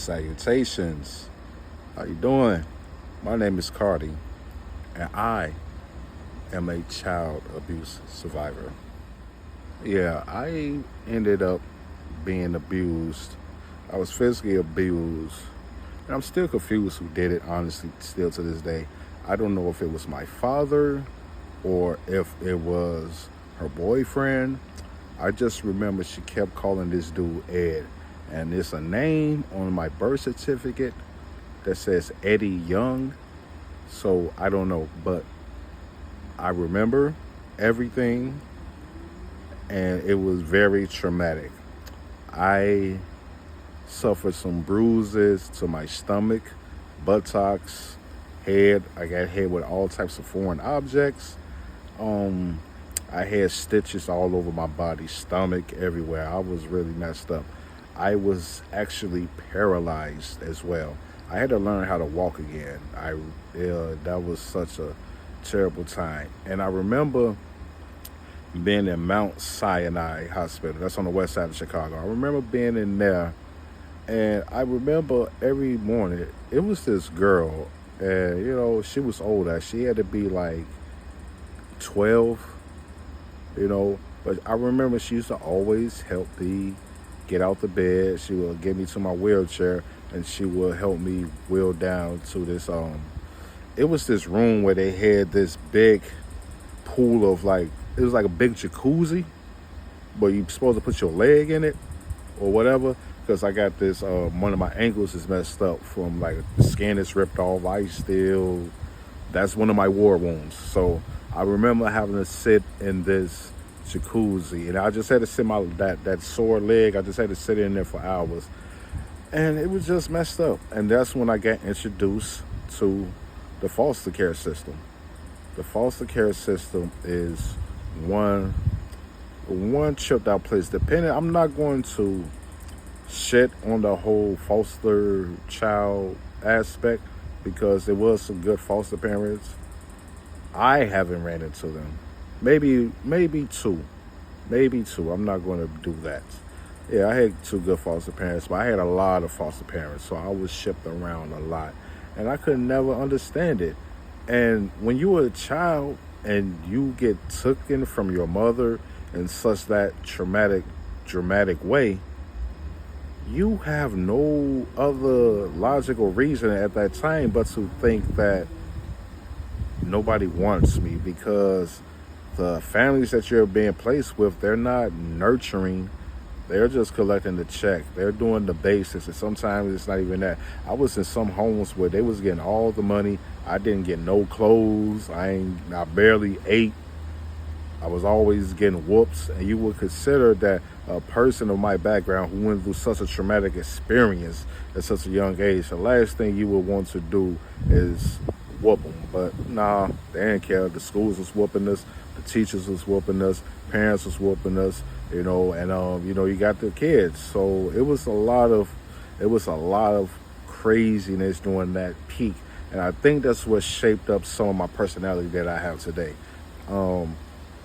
Salutations. How you doing? My name is Cardi, and I am a child abuse survivor. Yeah, I ended up being abused. I was physically abused, and I'm still confused who did it, honestly, still to this day. I don't know if it was my father or if it was her boyfriend. I just remember she kept calling this dude Ed. And it's a name on my birth certificate that says Eddie Young. So I don't know, but I remember everything, and it was very traumatic. I suffered some bruises to my stomach, buttocks, head. I got hit with all types of foreign objects. Um, I had stitches all over my body, stomach, everywhere. I was really messed up. I was actually paralyzed as well. I had to learn how to walk again. That was such a terrible time. And I remember being in Mount Sinai Hospital. That's on the west side of Chicago. I remember being in there, and I remember every morning it was this girl, and she was older. She had to be like 12, but I remember she used to always help me get out the bed. She would get me to my wheelchair, and she would help me wheel down to this. It was this room where they had this big pool of it was like a big jacuzzi, but you're supposed to put your leg in it or whatever. Because I got this, one of my ankles is messed up from the skin is ripped off. That's one of my war wounds. So I remember having to sit in this jacuzzi, and I just had to sit that sore leg. I just had to sit in there for hours, and it was just messed up. And that's when I got introduced to the foster care system. The foster care system is one tripped out place. I'm not going to shit on the whole foster child aspect, because there was some good foster parents. I haven't ran into them. Maybe two. Maybe two. I'm not going to do that. Yeah, I had two good foster parents, but I had a lot of foster parents, so I was shipped around a lot. And I could never understand it. And when you were a child and you get taken from your mother in such that dramatic way, you have no other logical reason at that time but to think that nobody wants me, because the families that you're being placed with, they're not nurturing. They're just collecting the check. They're doing the basics, and sometimes it's not even that. I was in some homes where they was getting all the money. I didn't get no clothes. I barely ate. I was always getting whoops, and you would consider that a person of my background who went through such a traumatic experience at such a young age, the last thing you would want to do is whoop them. But nah, they didn't care. The schools was whooping us, the teachers was whooping us, parents was whooping us, and you got the kids. So it was a lot of craziness during that peak, and I think that's what shaped up some of my personality that I have today.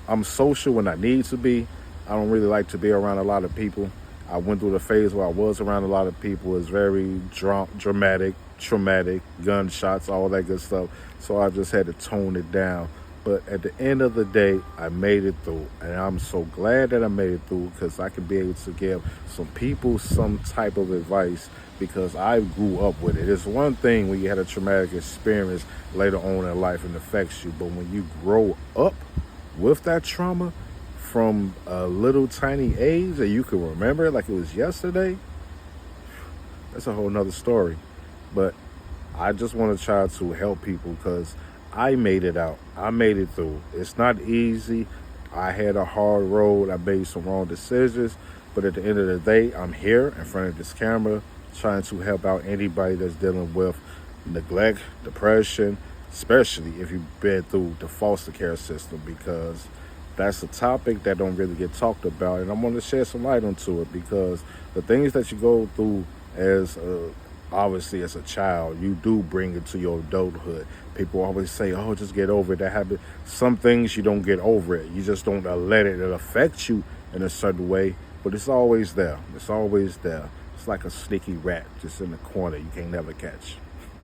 I'm social when I need to be. I don't really like to be around a lot of people. I went through the phase where I was around a lot of people. It's very dramatic, traumatic, gunshots, all that good stuff. So I just had to tone it down. But at the end of the day, I made it through. And I'm so glad that I made it through, because I could be able to give some people some type of advice, because I grew up with it. It's one thing when you had a traumatic experience later on in life and affects you. But when you grow up with that trauma from a little tiny age and you can remember it like it was yesterday, that's a whole nother story. But I just want to try to help people, because I made it out. I made it through. It's not easy. I had a hard road. I made some wrong decisions. But at the end of the day, I'm here in front of this camera trying to help out anybody that's dealing with neglect, depression, especially if you've been through the foster care system, because that's a topic that don't really get talked about. And I'm going to shed some light onto it, because the things that you go through obviously as a child, you do bring it to your adulthood. People always say, oh, just get over it. That habit. Some things you don't get over it. You just don't let it affect you in a certain way, but it's always there. It's always there. It's like a sneaky rat just in the corner you can't never catch.